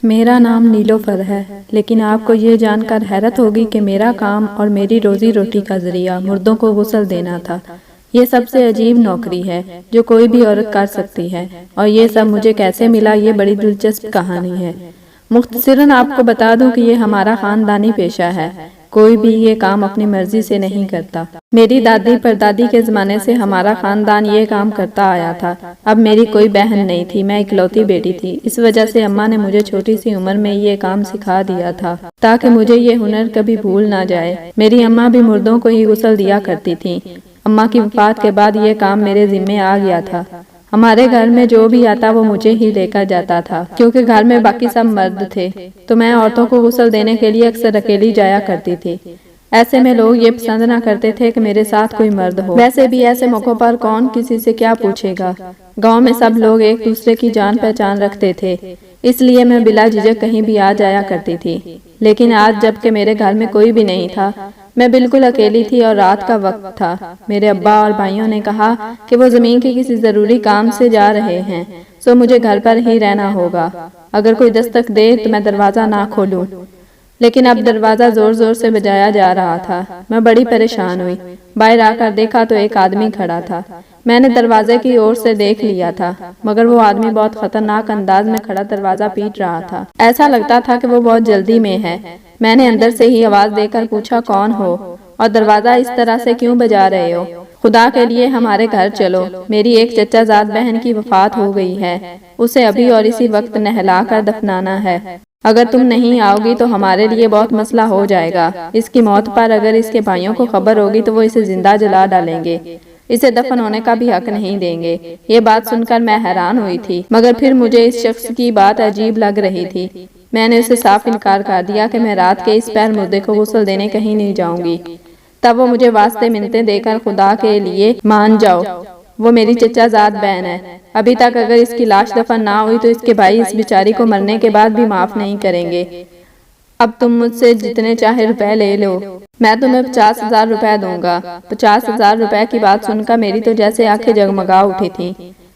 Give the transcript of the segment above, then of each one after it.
میرا نام نیلوفر ہے، لیکن آپ کو یہ جان کر حیرت ہوگی کہ میرا کام اور میری روزی روٹی کا ذریعہ مردوں کو غسل دینا تھا۔ یہ سب سے عجیب نوکری ہے جو کوئی بھی عورت کر سکتی ہے، اور یہ سب مجھے کیسے ملا، یہ بڑی دلچسپ کہانی ہے۔ مختصراً آپ کو بتا دوں کہ یہ ہمارا خاندانی پیشہ ہے، کوئی بھی یہ کام اپنی مرضی سے نہیں کرتا۔ میری دادی پردادی کے زمانے سے ہمارا خاندان یہ کام کرتا آیا تھا۔ اب میری کوئی بہن نہیں تھی، میں اکلوتی بیٹی تھی، اس وجہ سے اماں نے مجھے چھوٹی سی عمر میں یہ کام سکھا دیا تھا تاکہ مجھے یہ ہنر کبھی بھول نہ جائے۔ میری اماں بھی مردوں کو ہی غسل دیا کرتی تھیں۔ اماں کی وفات کے بعد یہ کام میرے ذمے آ گیا تھا۔ ہمارے گھر میں جو بھی آتا وہ مجھے ہی لے کر جاتا تھا، کیونکہ گھر میں باقی سب مرد تھے، تو میں عورتوں کو غسل دینے کے لیے اکثر اکیلی جایا کرتی تھی۔ ایسے میں لوگ یہ پسند نہ کرتے تھے کہ میرے ساتھ کوئی مرد ہو۔ ویسے بھی ایسے موقعوں پر کون کسی سے کیا پوچھے گا؟ گاؤں میں سب لوگ ایک دوسرے کی جان پہچان رکھتے تھے، اس لیے میں بلا جھجک کہیں بھی آ جایا کرتی تھی۔ لیکن آج جب کہ میرے گھر میں کوئی بھی نہیں تھا، میں بالکل اکیلی تھی اور رات کا وقت تھا، میرے ابا اور بھائیوں نے کہا کہ وہ زمین کے کسی ضروری کام سے جا رہے ہیں، سو مجھے گھر پر ہی رہنا ہوگا۔ اگر کوئی دستک دے تو میں دروازہ نہ کھولوں، لیکن اب دروازہ زور زور سے بجایا جا رہا تھا۔ میں بڑی پریشان ہوئی، باہر آ کر دیکھا تو ایک آدمی کھڑا تھا۔ میں نے دروازے کی اور سے دیکھ لیا تھا، مگر وہ آدمی بہت خطرناک انداز میں کھڑا دروازہ پیٹ رہا تھا۔ ایسا لگتا تھا کہ وہ بہت جلدی میں ہے۔ میں نے اندر سے ہی آواز دے کر پوچھا، کون ہو اور دروازہ اس طرح سے کیوں بجا رہے ہو؟ خدا کے لیے ہمارے گھر چلو، میری ایک چچا زاد بہن کی وفات ہو گئی ہے، اسے ابھی اور اسی وقت نہلا کر دفنانا ہے۔ اگر تم نہیں آؤ گی تو ہمارے لیے بہت مسئلہ ہو جائے گا۔ اس کی موت پر اگر اس کے بھائیوں کو خبر ہوگی تو وہ اسے زندہ جلا ڈالیں گے، اسے دفن ہونے کا بھی حق نہیں دیں گے۔ یہ بات سن کر میں حیران ہوئی تھی، مگر پھر مجھے اس شخص کی بات عجیب لگ رہی تھی۔ میں نے اسے صاف انکار کر دیا کہ میں رات کے اس پہر مردے کو غسل دینے کہیں نہیں جاؤں گی۔ تب وہ مجھے واسطے منتیں دے کر، خدا کے لیے مان جاؤ، وہ میری چچا زاد بہن ہے، ابھی تک اگر اس کی لاش دفن نہ ہوئی تو اس کے بھائی اس بیچاری کو مرنے کے بعد بھی معاف نہیں کریں گے۔ اب تم مجھ سے جتنے چاہے روپے لے لو، میں تمہیں 50,000 روپے دوں گا۔ 50,000 روپے کی بات سن کر میری تو جیسے آنکھیں جگمگا اٹھی تھیں۔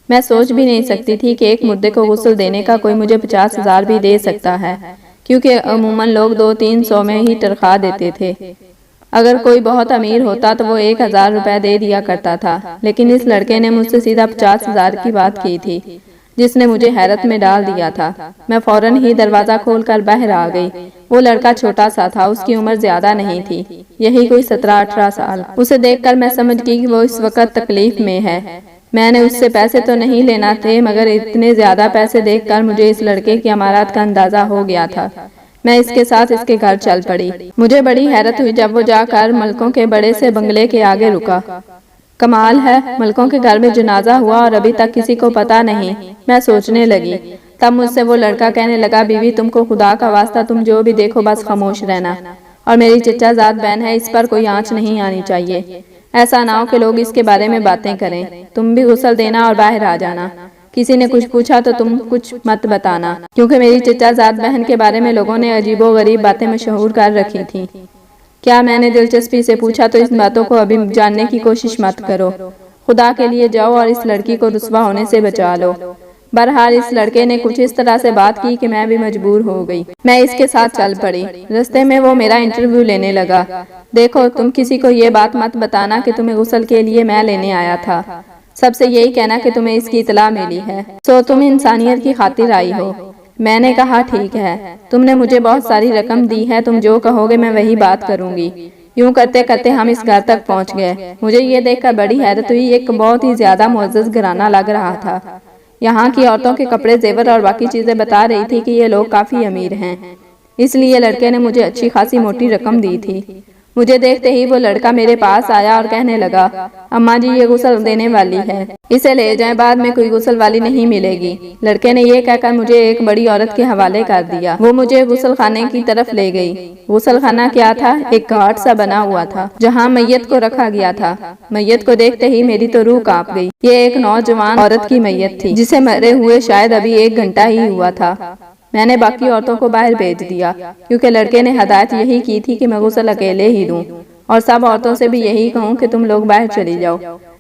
میں سوچ بھی نہیں سکتی تھی کہ ایک مردے کو غسل دینے کا کوئی مجھے 50,000 بھی دے سکتا ہے، کیونکہ عموماً لوگ 200-300 میں ہی تنخواہ دیتے تھے۔ اگر کوئی بہت امیر ہوتا تو وہ 1,000 روپے دے دیا کرتا تھا، لیکن اس لڑکے نے مجھ سے سیدھا 50,000 کی بات کی تھی، جس نے مجھے حیرت میں ڈال دیا تھا۔ میں فوراً ہی دروازہ کھول کر باہر آ گئی۔ وہ لڑکا چھوٹا سا تھا، اس کی عمر زیادہ نہیں تھی، یہی کوئی 17-18 سال۔ اسے دیکھ کر میں سمجھ گئی کہ وہ اس وقت تکلیف میں ہے۔ میں نے اس سے پیسے تو نہیں لینا تھے، مگر اتنے زیادہ پیسے دیکھ کر مجھے اس لڑکے کی امارات کا اندازہ ہو گیا تھا۔ میں اس کے ساتھ اس کے گھر چل پڑی۔ مجھے بڑی حیرت ہوئی جب وہ جا کر ملکوں کے بڑے سے بنگلے کے آگے رکا۔ کمال ہے، ملکوں کے گھر میں جنازہ ہوا اور ابھی تک کسی کو پتہ نہیں، میں سوچنے لگی۔ تب مجھ سے وہ لڑکا کہنے لگا، بیوی تم کو خدا کا واسطہ تم جو بھی دیکھو بس خاموش رہنا، اور میری چچا زاد بہن ہے، اس پر کوئی آنچ نہیں آنی چاہیے، ایسا نہ ہو کہ لوگ اس کے بارے میں باتیں کریں۔ تم بھی غسل دینا اور باہر آ جانا، کسی نے کچھ پوچھا تو تم کچھ مت بتانا، کیونکہ میری چچا زاد بہن کے بارے میں لوگوں نے عجیب و غریب باتیں مشہور کر رکھی تھیں۔ کیا میں نے دلچسپی سے پوچھا، تو اس باتوں کو ابھی جاننے کی کوشش مت کرو، خدا کے لیے جاؤ اور اس لڑکی کو رسوا ہونے سے بچا لو۔ بہرحال اس لڑکے نے کچھ اس طرح سے بات کی کہ میں بھی مجبور ہو گئی۔ میں اس کے ساتھ چل پڑی۔ رستے میں وہ میرا انٹرویو لینے لگا۔ دیکھو، تم کسی کو یہ بات مت بتانا کہ تمہیں غسل کے لیے میں لینے آیا تھا، سب سے یہی کہنا کہ تمہیں اس کی اطلاع ملی ہے، سو تم انسانیت کی خاطر آئی ہو۔ میں نے کہا، ٹھیک ہے، تم نے مجھے بہت ساری رقم دی ہے، تم جو کہو گے میں وہی بات کروں گی۔ یوں کرتے کرتے ہم اس گھر تک پہنچ گئے۔ مجھے یہ دیکھ کر بڑی حیرت ہوئی، ایک بہت ہی زیادہ معزز گھرانہ لگ رہا تھا۔ یہاں کی عورتوں کے کپڑے، زیور اور باقی چیزیں بتا رہی تھی کہ یہ لوگ کافی امیر ہیں، اس لیے لڑکے نے مجھے اچھی خاصی موٹی رقم دی تھی۔ مجھے دیکھتے ہی وہ لڑکا میرے پاس آیا اور کہنے لگا، اماں جی یہ غسل دینے والی ہے، اسے لے جائیں، بعد میں کوئی غسل والی نہیں ملے گی۔ لڑکے نے یہ کہہ کر مجھے ایک بڑی عورت کے حوالے کر دیا۔ وہ مجھے غسل خانے کی طرف لے گئی۔ غسل خانہ کیا تھا؟ ایک گھاٹ سا بنا ہوا تھا جہاں میت کو رکھا گیا تھا۔ میت کو دیکھتے ہی میری تو روح کانپ گئی۔ یہ ایک نوجوان عورت کی میت تھی، جسے مرے ہوئے شاید ابھی 1 گھنٹہ ہی ہوا تھا۔ میں نے باقی عورتوں کو باہر بھیج دیا، کیونکہ لڑکے نے ہدایت یہی کی تھی کہ میں غسل اکیلے ہی دوں، اور سب عورتوں سے بھی یہی کہوں کہ تم لوگ باہر چلی جاؤ۔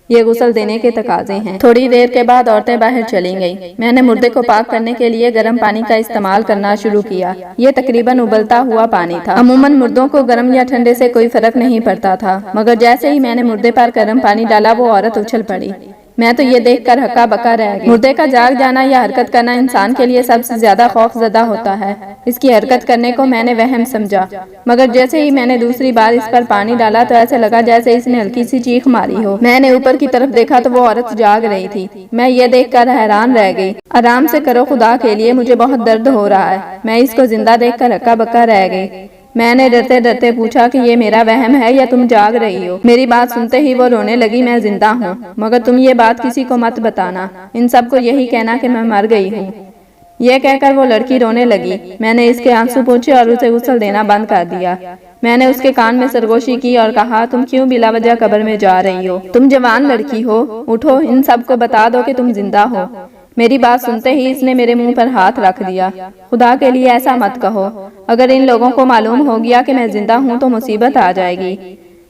یہ غسل دینے کے تقاضے ہیں۔ تھوڑی دیر کے بعد عورتیں باہر چلی گئیں۔ میں نے مردے کو پاک کرنے کے لیے گرم پانی کا استعمال کرنا شروع کیا۔ یہ تقریباً ابلتا ہوا پانی تھا۔ عموماً مردوں کو گرم یا ٹھنڈے سے کوئی فرق نہیں پڑتا تھا، مگر جیسے ہی میں نے مردے پر گرم پانی ڈالا وہ عورت اچھل پڑی۔ میں تو یہ دیکھ کر ہکا بکا رہ گئی۔ مردے کا جاگ جانا یا حرکت کرنا انسان کے لیے سب سے زیادہ خوف زدہ ہوتا ہے۔ اس کی حرکت کرنے کو میں نے وہم سمجھا، مگر جیسے ہی میں نے دوسری بار اس پر پانی ڈالا تو ایسے لگا جیسے اس نے ہلکی سی چیخ ماری ہو۔ میں نے اوپر کی طرف دیکھا تو وہ عورت جاگ رہی تھی۔ میں یہ دیکھ کر حیران رہ گئی۔ آرام سے کرو خدا کے لیے، مجھے بہت درد ہو رہا ہے۔ میں اس کو زندہ دیکھ کر ہکا بکا رہ گئی۔ میں نے ڈرتے ڈرتے پوچھا کہ یہ میرا وہم ہے یا تم جاگ رہی ہو؟ میری بات سنتے ہی وہ رونے لگی، میں زندہ ہوں، مگر تم یہ بات کسی کو مت بتانا، ان سب کو یہی کہنا کہ میں مر گئی ہوں۔ یہ کہہ کر وہ لڑکی رونے لگی۔ میں نے اس کے آنسو پوچھے اور اسے غسل دینا بند کر دیا۔ میں نے اس کے کان میں سرگوشی کی اور کہا، تم کیوں بلا وجہ قبر میں جا رہی ہو؟ تم جوان لڑکی ہو، اٹھو، ان سب کو بتا دو کہ تم زندہ ہو۔ میری بات سنتے ہی اس نے میرے منہ پر ہاتھ رکھ دیا۔ خدا کے لیے ایسا مت کہو، اگر ان لوگوں کو معلوم ہو گیا کہ میں زندہ ہوں تو مصیبت آ جائے گی۔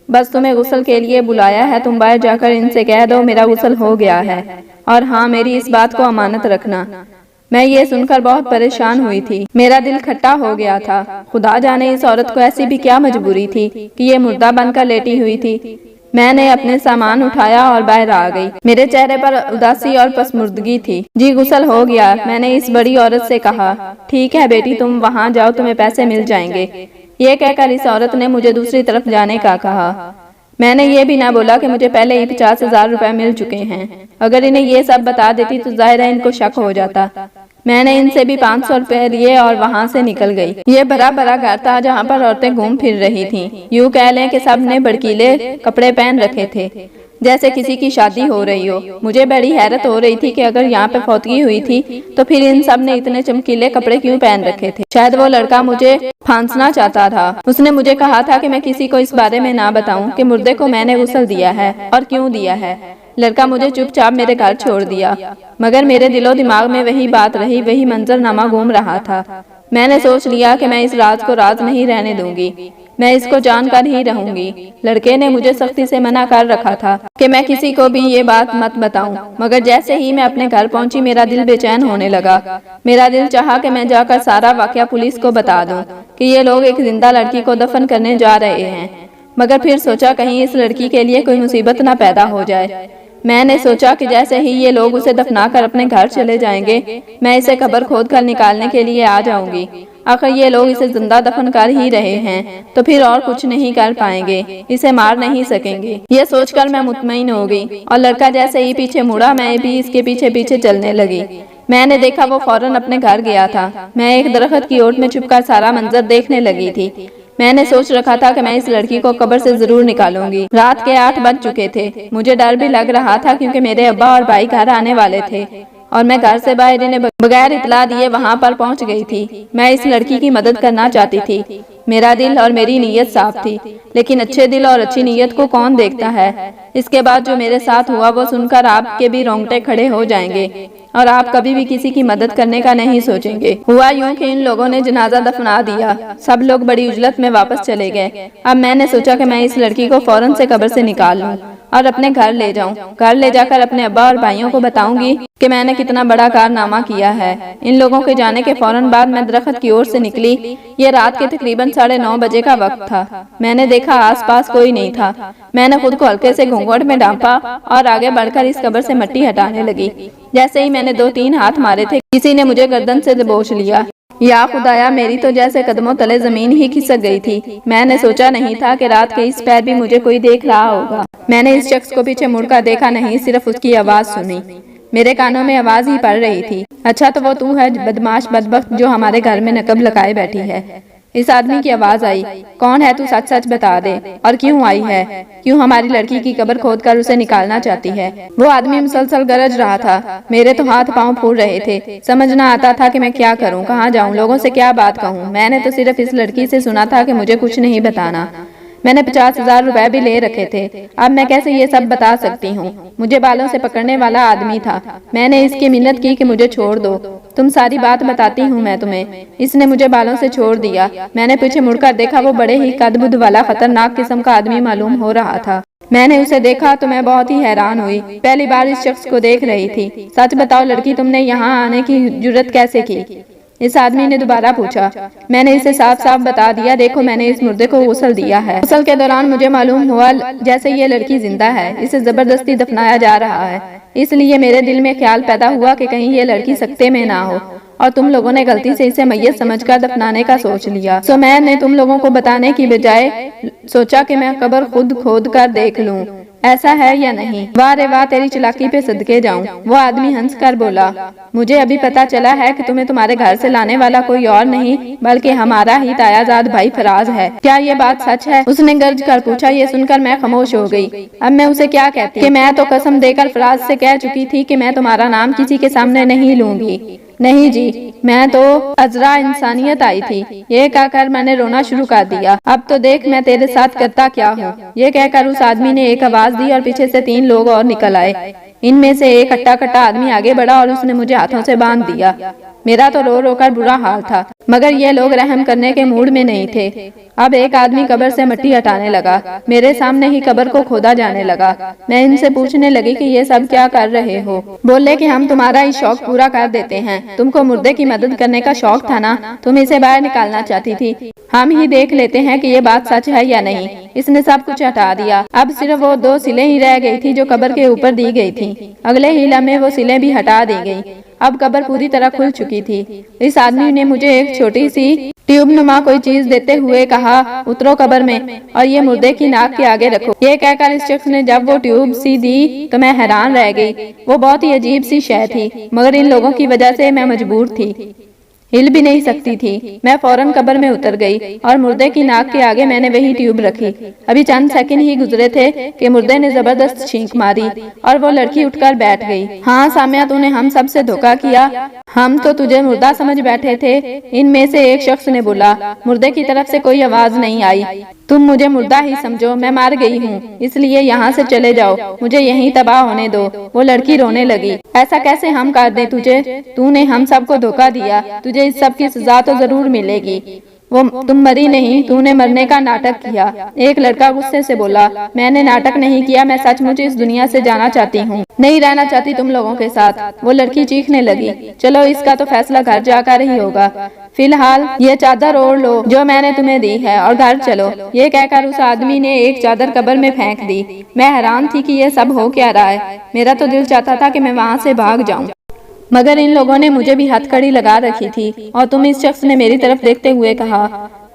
بس تمہیں غسل کے لیے بلایا ہے، تم باہر جا کر ان سے کہہ دو میرا غسل ہو گیا ہے، اور ہاں میری اس بات کو امانت رکھنا۔ میں یہ سن کر بہت پریشان ہوئی تھی، میرا دل کھٹا ہو گیا تھا۔ خدا جانے اس عورت کو ایسی بھی کیا مجبوری تھی کہ یہ مردہ بن کر لیٹی ہوئی تھی۔ میں نے اپنے سامان اٹھایا اور باہر آ گئی۔ میرے چہرے پر اداسی اور پسماندگی تھی۔ جی غسل ہو گیا، میں نے اس بڑی عورت سے کہا۔ ٹھیک ہے بیٹی، تم وہاں جاؤ، تمہیں پیسے مل جائیں گے۔ یہ کہہ کر اس عورت نے مجھے دوسری طرف جانے کا کہا۔ میں نے یہ بھی نہ بولا کہ مجھے پہلے ہی 50,000 روپے مل چکے ہیں۔ اگر انہیں یہ سب بتا دیتی تو ظاہر ہے ان کو شک ہو جاتا۔ میں نے ان سے بھی 500 روپے لیے اور وہاں سے نکل گئی۔ یہ بڑا بڑا گھر تھا جہاں پر عورتیں گھوم پھر رہی تھیں۔ یوں کہہ لیں کہ سب نے بڑکیلے کپڑے پہن رکھے تھے، جیسے کسی کی شادی ہو رہی ہو۔ مجھے بڑی حیرت ہو رہی تھی کہ اگر یہاں پہ فوتگی ہوئی تھی تو پھر ان سب نے اتنے چمکیلے کپڑے کیوں پہن رکھے تھے؟ شاید وہ لڑکا مجھے پھانسنا چاہتا تھا۔ اس نے مجھے کہا تھا کہ میں کسی کو اس بارے میں نہ بتاؤں کہ مردے کو میں نے غسل دیا ہے اور کیوں دیا ہے۔ لڑکا مجھے چپ چاپ میرے گھر چھوڑ دیا، مگر میرے دل و دماغ میں وہی بات رہی، وہی منظرنامہ گھوم رہا تھا۔ میں نے سوچ لیا کہ میں اس راز کو راز نہیں رہنے دوں گی، میں اس کو جان کر ہی رہوں گی۔ لڑکے نے مجھے سختی سے منع کر رکھا تھا کہ میں کسی کو بھی یہ بات مت بتاؤں، مگر جیسے ہی میں اپنے گھر پہنچی میرا دل بے چین ہونے لگا۔ میرا دل چاہا کہ میں جا کر سارا واقعہ پولیس کو بتا دوں کہ یہ لوگ ایک زندہ لڑکی کو دفن کرنے جا رہے ہیں، مگر پھر سوچا کہیں اس لڑکی کے لیے کوئی مصیبت نہ پیدا ہو جائے۔ میں نے سوچا کہ جیسے ہی یہ لوگ اسے دفنا کر اپنے گھر چلے جائیں گے، میں اسے قبر کھود کر نکالنے کے لیے آ جاؤں گی۔ آخر یہ لوگ اسے زندہ دفن کر ہی رہے ہیں تو پھر اور کچھ نہیں کر پائیں گے، اسے مار نہیں سکیں گے۔ یہ سوچ کر میں مطمئن ہو گئی، اور لڑکا جیسے ہی پیچھے مڑا میں بھی اس کے پیچھے پیچھے چلنے لگی۔ میں نے دیکھا وہ فوراً اپنے گھر گیا تھا۔ میں ایک درخت کی اوٹ میں چھپ کر سارا منظر دیکھنے لگی تھی۔ میں نے سوچ رکھا تھا کہ میں اس لڑکی کو قبر سے ضرور نکالوں گی۔ رات کے 8 بج چکے تھے۔ مجھے ڈر بھی لگ رہا تھا کیونکہ میرے ابا اور بھائی گھر آنے والے تھے، اور میں گھر سے باہر انہیں بغیر اطلاع دیے وہاں پر پہنچ گئی تھی۔ میں اس لڑکی کی مدد کرنا چاہتی تھی۔ میرا دل اور میری نیت صاف تھی، لیکن اچھے دل اور اچھی نیت کو کون دیکھتا ہے؟ اس کے بعد جو میرے ساتھ ہوا وہ سن کر آپ کے بھی رونگٹے کھڑے ہو جائیں گے، اور آپ کبھی بھی کسی کی مدد کرنے کا نہیں سوچیں گے۔ ہوا یوں کہ ان لوگوں نے جنازہ دفنا دیا۔ سب لوگ بڑی عجلت میں واپس چلے گئے۔ اب میں نے سوچا کہ میں اس لڑکی کو فوراً سے قبر سے نکال لوں اور اپنے گھر لے جاؤں۔ گھر لے جا کر اپنے ابا اور بھائیوں کو بتاؤں گی کہ میں نے کتنا بڑا کارنامہ کیا ہے۔ ان لوگوں کے جانے کے فوراً بعد میں درخت کی اور سے نکلی۔ یہ رات کے تقریباً 9:30 بجے کا وقت تھا۔ میں نے دیکھا آس پاس کوئی نہیں تھا۔ میں نے خود کو ہلکے سے گھونگھٹ میں ڈھانپا اور آگے بڑھ کر اس قبر سے مٹی ہٹانے لگی۔ جیسے ہی میں نے 2-3 ہاتھ مارے تھے، کسی نے مجھے گردن سے دبوچ لیا۔ یا خدایا، میری تو جیسے قدموں تلے زمین ہی کھسک گئی تھی۔ میں نے سوچا نہیں تھا کہ رات کے اس پیر بھی مجھے کوئی دیکھ رہا ہوگا۔ میں نے اس شخص کو پیچھے مڑ کر دیکھا نہیں، صرف اس کی آواز سنی۔ میرے کانوں میں آواز ہی پڑ رہی تھی، اچھا تو وہ تو ہے بدماش بدبخت جو ہمارے گھر میں نقب لگائے بیٹھی ہے۔ اس آدمی کی آواز آئی، کون ہے تو؟ سچ سچ بتا دے، اور کیوں آئی ہے؟ کیوں ہماری لڑکی کی قبر کھود کر اسے نکالنا چاہتی ہے؟ وہ آدمی مسلسل گرج رہا تھا۔ میرے تو ہاتھ پاؤں پھول رہے تھے، سمجھ نہ آتا تھا کہ میں کیا کروں، کہاں جاؤں، لوگوں سے کیا بات کہوں۔ میں نے تو صرف اس لڑکی سے سنا تھا کہ مجھے کچھ نہیں بتانا۔ میں نے 50,000 روپے بھی لے رکھے تھے۔ اب میں کیسے یہ سب بتا سکتی ہوں؟ مجھے بالوں سے پکڑنے والا آدمی تھا۔ میں نے اس کی منت کی کہ مجھے چھوڑ دو، تم ساری بات بتاتی ہوں میں تمہیں۔ اس نے مجھے بالوں سے چھوڑ دیا۔ میں نے پیچھے مڑ کر دیکھا، وہ بڑے ہی قد بد والا خطرناک قسم کا آدمی معلوم ہو رہا تھا۔ میں نے اسے دیکھا تو میں بہت ہی حیران ہوئی، پہلی بار اس شخص کو دیکھ رہی تھی۔ سچ بتاؤ لڑکی، تم نے یہاں آنے کی جرت کیسے کی؟ اس آدمی نے دوبارہ پوچھا۔ میں نے اسے صاف صاف بتا دیا، دیکھو میں نے اس مردے کو غسل دیا ہے۔ غسل کے دوران مجھے معلوم ہوا جیسے یہ لڑکی زندہ ہے، اسے زبردستی دفنایا جا رہا ہے۔ اس لیے میرے دل میں خیال پیدا ہوا کہ کہیں یہ لڑکی سکتے میں نہ ہو اور تم لوگوں نے غلطی سے اسے میت سمجھ کر دفنانے کا سوچ لیا۔ سو میں نے تم لوگوں کو بتانے کی بجائے سوچا کہ میں قبر خود کھود کر دیکھ لوں، ایسا ہے یا نہیں؟ واہ رے واہ، تیری چلاکی پہ صدقے جاؤں۔ وہ آدمی ہنس کر بولا، مجھے ابھی پتا چلا ہے کہ تمہیں تمہارے گھر سے لانے والا کوئی اور نہیں بلکہ ہمارا ہی تایا زاد بھائی فراز ہے۔ کیا یہ بات سچ ہے؟ اس نے گرج کر پوچھا۔ یہ سن کر میں خاموش ہو گئی۔ اب میں اسے کیا کہتی کہ میں تو قسم دے کر فراز سے کہہ چکی تھی کہ میں تمہارا نام کسی کے سامنے نہیں لوں گی۔ نہیں جی، میں تو عذرا انسانیت آئی تھی۔ یہ کہہ کر میں نے رونا شروع کر دیا۔ اب تو دیکھ میں تیرے ساتھ کرتا کیا ہوں۔ یہ کہہ کر اس آدمی نے ایک آواز دی اور پیچھے سے 3 لوگ اور نکل آئے۔ ان میں سے ایک ہٹا کٹا آدمی آگے بڑھا اور اس نے مجھے ہاتھوں سے باندھ دیا۔ میرا تو رو رو کر برا حال تھا، مگر یہ لوگ رحم کرنے کے موڈ میں نہیں تھے۔ اب ایک آدمی قبر سے مٹی ہٹانے لگا، میرے سامنے ہی قبر کو کھودا جانے لگا۔ میں ان سے پوچھنے لگی کہ یہ سب کیا کر رہے ہو؟ بولے کہ ہم تمہارا ہی شوق پورا کر دیتے ہیں۔ تم کو مردے کی مدد کرنے کا شوق تھا نا، تم اسے باہر نکالنا چاہتی تھی، ہم ہی دیکھ لیتے ہیں کہ یہ بات سچ ہے یا نہیں۔ اس نے سب کچھ ہٹا دیا، اب صرف وہ 2 سلیں ہی رہ گئی تھی جو قبر کے اوپر دی گئی تھی۔ اگلے ہی لمحے وہ سلیں بھی ہٹا دی گئی، اب قبر پوری طرح کھل چکی تھی۔ اس آدمی نے مجھے ایک چھوٹی سی ٹیوب نما کوئی چیز دیتے ہوئے کہا، اترو قبر میں اور یہ مردے کی ناک کے آگے رکھو۔ یہ کہہ کر اس شخص نے جب وہ ٹیوب سی دی تو میں حیران رہ گئی۔ وہ بہت ہی عجیب سی شے تھی، مگر ان لوگوں کی وجہ سے میں مجبور تھی، ہل بھی نہیں سکتی تھی۔ میں فوراً قبر میں اتر گئی اور مردے کی ناک کے آگے میں نے وہی ٹیوب رکھی۔ ابھی چند سیکنڈ ہی گزرے تھے کہ مردے نے زبردست چھینک ماری اور وہ لڑکی اٹھ کر بیٹھ گئی۔ ہاں سامیہ، تو نے ہم سب سے دھوکا کیا، ہم تو تجھے مردہ سمجھ بیٹھے تھے۔ ان میں سے ایک شخص نے بولا۔ مردے کی طرف سے کوئی آواز نہیں آئی۔ تم مجھے مردہ ہی سمجھو، میں مار گئی ہوں، اس لیے یہاں سے چلے جاؤ، مجھے یہیں تباہ ہونے دو۔ وہ لڑکی رونے لگی۔ ایسا کیسے ہم کر دیں تجھے؟ تو نے ہم سب کو دھوکا دیا، تجھے اس سب کی سزا تو ضرور ملے گی۔ تم مری نہیں، تو نے مرنے کا ناٹک کیا۔ ایک لڑکا غصے سے بولا، میں نے ناٹک نہیں کیا، میں سچ مچ اس دنیا سے جانا چاہتی ہوں، نہیں رہنا چاہتی تم لوگوں کے ساتھ۔ وہ لڑکی چیخنے لگی، چلو اس کا تو فیصلہ گھر جا کر ہی ہوگا، فی الحال یہ چادر اوڑھ لو جو میں نے تمہیں دی ہے اور گھر چلو۔ یہ کہہ کر اس آدمی نے ایک چادر قبر میں پھینک دی۔ میں حیران تھی کہ یہ سب ہو کیا رہا ہے۔ میرا تو دل چاہتا تھا کہ میں وہاں سے بھاگ جاؤں، مگر ان لوگوں نے مجھے بھی ہتھ کڑی لگا رکھی تھی۔ اور تم، اس شخص نے میری طرف دیکھتے ہوئے کہا،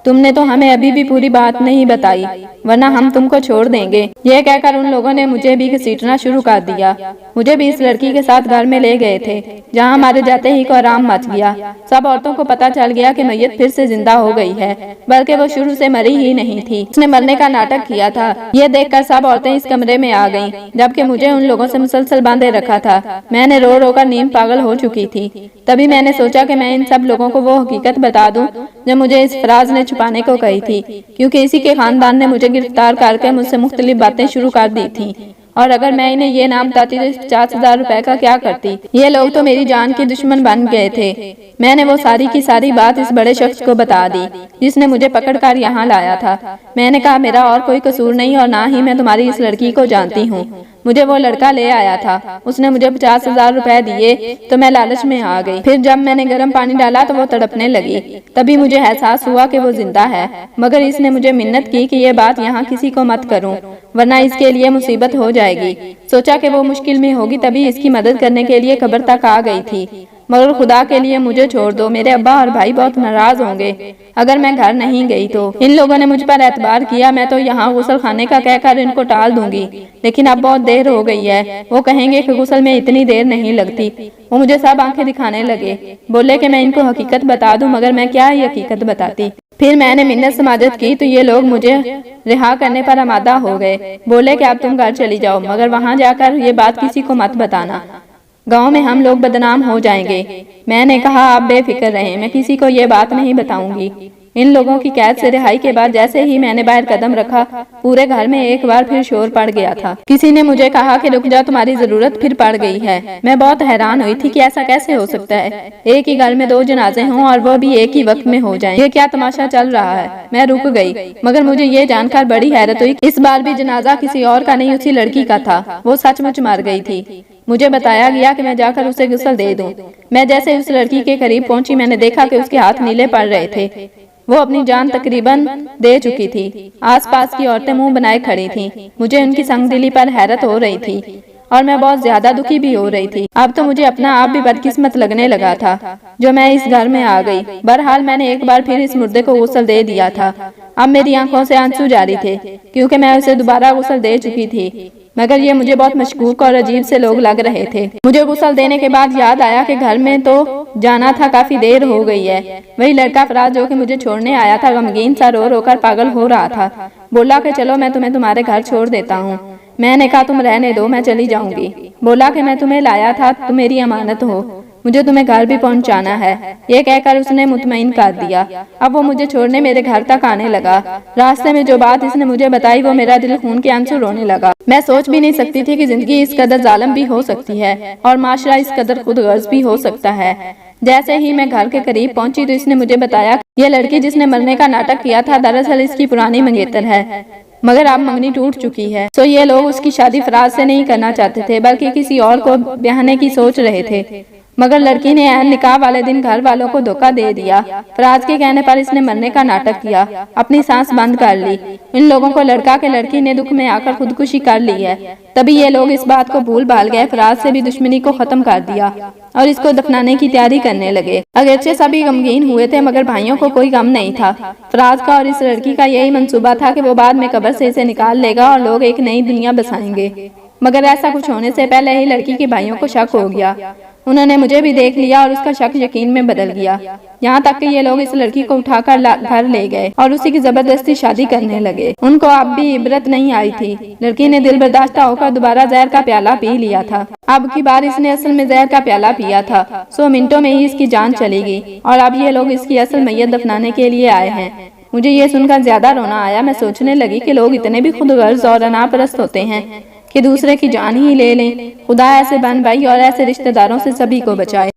تم نے تو ہمیں ابھی بھی پوری بات نہیں بتائی، ورنہ ہم تم کو چھوڑ دیں گے۔ یہ کہہ کر ان لوگوں نے مجھے بھی گھسیٹنا شروع کر دیا۔ مجھے بھی اس لڑکی کے ساتھ گھر میں لے گئے تھے، جہاں ہمارے جاتے ہی کوہرام مچ گیا۔ سب عورتوں کو پتا چل گیا کہ میت پھر سے زندہ ہو گئی ہے، بلکہ وہ شروع سے مری ہی نہیں تھی، اس نے مرنے کا ناٹک کیا تھا۔ یہ دیکھ کر سب عورتیں اس کمرے میں آ گئیں، جبکہ مجھے ان لوگوں سے مسلسل باندھے رکھا تھا۔ میں نے رو رو کر نیم پاگل ہو چکی تھی۔ تبھی میں نے سوچا کہ میں ان سب لوگوں کو وہ حقیقت بتا دوں جو مجھے اس فراز نے چھپانے کو کہی تھی، کیونکہ اسی کے خاندان نے مجھے گرفتار کر کے مجھ سے مختلف باتیں شروع کر دی تھیں، اور اگر میں انہیں یہ نہ بتاتی تو اس 50,000 روپے کا کیا کرتی؟ یہ لوگ تو میری جان کے دشمن بن گئے تھے۔ میں نے وہ ساری کی ساری بات اس بڑے شخص کو بتا دی جس نے مجھے پکڑ کر یہاں لایا تھا۔ میں نے کہا، میرا اور کوئی قصور نہیں اور نہ ہی میں تمہاری اس لڑکی کو جانتی ہوں، مجھے وہ لڑکا لے آیا تھا، اس نے مجھے 50,000 روپے دیے تو میں لالچ میں آ گئی۔ پھر جب میں نے گرم پانی ڈالا تو وہ تڑپنے لگی، تبھی مجھے احساس ہوا کہ وہ زندہ ہے، مگر اس نے مجھے منت کی کہ یہ بات یہاں کسی کو مت کروں، ورنہ اس کے لیے مصیبت ہو جائے گی۔ سوچا کہ وہ مشکل میں ہوگی، تبھی اس کی مدد کرنے کے لیے قبر تک آ گئی تھی، مگر خدا کے لیے مجھے چھوڑ دو، میرے ابا اور بھائی بہت ناراض ہوں گے اگر میں گھر نہیں گئی تو۔ ان لوگوں نے مجھ پر اعتبار کیا، میں تو یہاں غسل خانے کا کہہ کر ان کو ٹال دوں گی، لیکن اب بہت دیر ہو گئی ہے، وہ کہیں گے کہ غسل میں اتنی دیر نہیں لگتی۔ وہ مجھے سب آنکھیں دکھانے لگے، بولے کہ میں ان کو حقیقت بتا دوں، مگر میں کیا ہی حقیقت بتاتی۔ پھر میں نے منت سماجت کی تو یہ لوگ مجھے رہا کرنے پر آمادہ ہو گئے، بولے کہ اب تم گھر چلی جاؤ، مگر وہاں جا کر یہ بات کسی کو مت بتانا، گاؤں میں ہم لوگ بدنام ہو جائیں گے۔ میں نے کہا، آپ بے فکر رہیں، میں کسی کو یہ بات نہیں بتاؤں گی۔ ان لوگوں کی قید سے رہائی کے بعد جیسے ہی میں نے باہر قدم رکھا پورے گھر میں ایک بار پھر شور پڑ گیا تھا۔ کسی نے مجھے کہا کہ رک جا، تمہاری ضرورت پھر پڑ گئی ہے۔ میں بہت حیران ہوئی تھی کہ ایسا کیسے ہو سکتا ہے، ایک ہی گھر میں 2 جنازے ہوں اور وہ بھی ایک ہی وقت میں ہو جائیں، یہ کیا تماشا چل رہا ہے۔ میں رک گئی، مگر مجھے یہ جان کر بڑی حیرت ہوئی اس بار بھی جنازہ کسی اور کا نہیں، اسی لڑکی کا تھا۔ وہ سچ مچ مر گئی تھی۔ مجھے بتایا گیا کہ میں جا کر اسے غسل دے دوں۔ میں جیسے اس لڑکی کے قریب پہنچی میں نے دیکھا کہ اس کے ہاتھ نیلے پڑ رہے تھے، وہ اپنی جان تقریباً دے چکی تھی۔ آس پاس کی عورتیں منہ بنائے کھڑی تھیں، مجھے ان کی سنگ دلی پر حیرت ہو رہی تھی اور میں بہت زیادہ دکھی بھی ہو رہی تھی۔ اب تو مجھے اپنا آپ بھی بدقسمت لگنے لگا تھا جو میں اس گھر میں آ گئی۔ بہرحال میں نے ایک بار پھر اس مردے کو غسل دے دیا تھا۔ اب میری آنکھوں سے آنسو جاری تھے کیونکہ میں اسے دوبارہ غسل دے چکی تھی، مگر یہ مجھے بہت مشکوک اور عجیب سے لوگ لگ رہے تھے۔ مجھے غسل دینے کے بعد یاد آیا کہ گھر میں تو جانا تھا، کافی دیر ہو گئی ہے۔ وہی لڑکا فراز جو کہ مجھے چھوڑنے آیا تھا غمگین سا رو رو کر پاگل ہو رہا تھا، بولا کہ چلو میں تمہیں تمہارے گھر چھوڑ دیتا ہوں۔ میں نے کہا تم رہنے دو، میں چلی جاؤں گی۔ بولا کہ میں تمہیں لایا تھا، تم میری امانت ہو، مجھے تمہیں گھر بھی پہنچانا ہے۔ یہ کہہ کر اس نے مطمئن کر دیا۔ اب وہ مجھے چھوڑنے میرے گھر تک آنے لگا۔ راستے میں جو بات اس نے مجھے بتائی وہ میرا دل خون کے آنسو رونے لگا۔ میں سوچ بھی نہیں سکتی تھی کہ زندگی اس قدر ظالم بھی ہو سکتی ہے اور معاشرہ اس قدر خود غرض بھی ہو سکتا ہے۔ جیسے ہی میں گھر کے قریب پہنچی تو اس نے مجھے بتایا کہ یہ لڑکی جس نے مرنے کا ناٹک کیا تھا دراصل اس کی پرانی منگیتر ہے، مگر اب منگنی ٹوٹ چکی ہے۔ سو یہ لوگ اس کی شادی فراز سے نہیں کرنا چاہتے تھے بلکہ کسی اور کو بیاہنے کی سوچ رہے تھے، مگر لڑکی نے عین نکاح والے دن گھر والوں کو دھوکہ دے دیا۔ فراز کے کہنے پر اس نے مرنے کا ناٹک کیا، اپنی سانس بند کر لی۔ ان لوگوں کو لڑکا کہ لڑکی نے دکھ میں آ کر خودکشی کر لی ہے۔ تبھی یہ لوگ اس بات کو بھول بھال گئے، فراز سے بھی دشمنی کو ختم کر دیا اور اس کو دفنانے کی تیاری کرنے لگے۔ اگرچہ سبھی غمگین ہوئے تھے مگر بھائیوں کو کوئی غم نہیں تھا۔ فراز کا اور اس لڑکی کا یہی منصوبہ تھا کہ وہ بعد میں قبر سے اسے نکال لے گا اور لوگ ایک نئی دنیا بسائیں گے، مگر ایسا کچھ ہونے سے پہلے ہی لڑکی کے بھائیوں کو شک ہو گیا۔ انہوں نے مجھے بھی دیکھ لیا اور اس کا شک یقین میں بدل گیا، یہاں تک کہ یہ لوگ اس لڑکی کو اٹھا کر گھر لے گئے اور اسی کی زبردستی شادی کرنے لگے۔ ان کو اب بھی عبرت نہیں آئی تھی۔ لڑکی نے دل برداشتہ ہو کر دوبارہ زہر کا پیالہ پی لیا تھا۔ اب کی بار اس نے اصل میں زہر کا پیالہ پیا تھا، سو منٹوں میں ہی اس کی جان چلی گئی اور اب یہ لوگ اس کی اصل میت دفنانے کے لیے آئے ہیں۔ مجھے یہ سن کر زیادہ رونا آیا۔ میں سوچنے لگی کہ لوگ اتنے بھی خود غرض اور انا پرست ہوتے ہیں کہ دوسرے کی جان ہی لے لیں۔ خدا ایسے بہن بھائی اور ایسے رشتہ داروں سے سبھی کو بچائے۔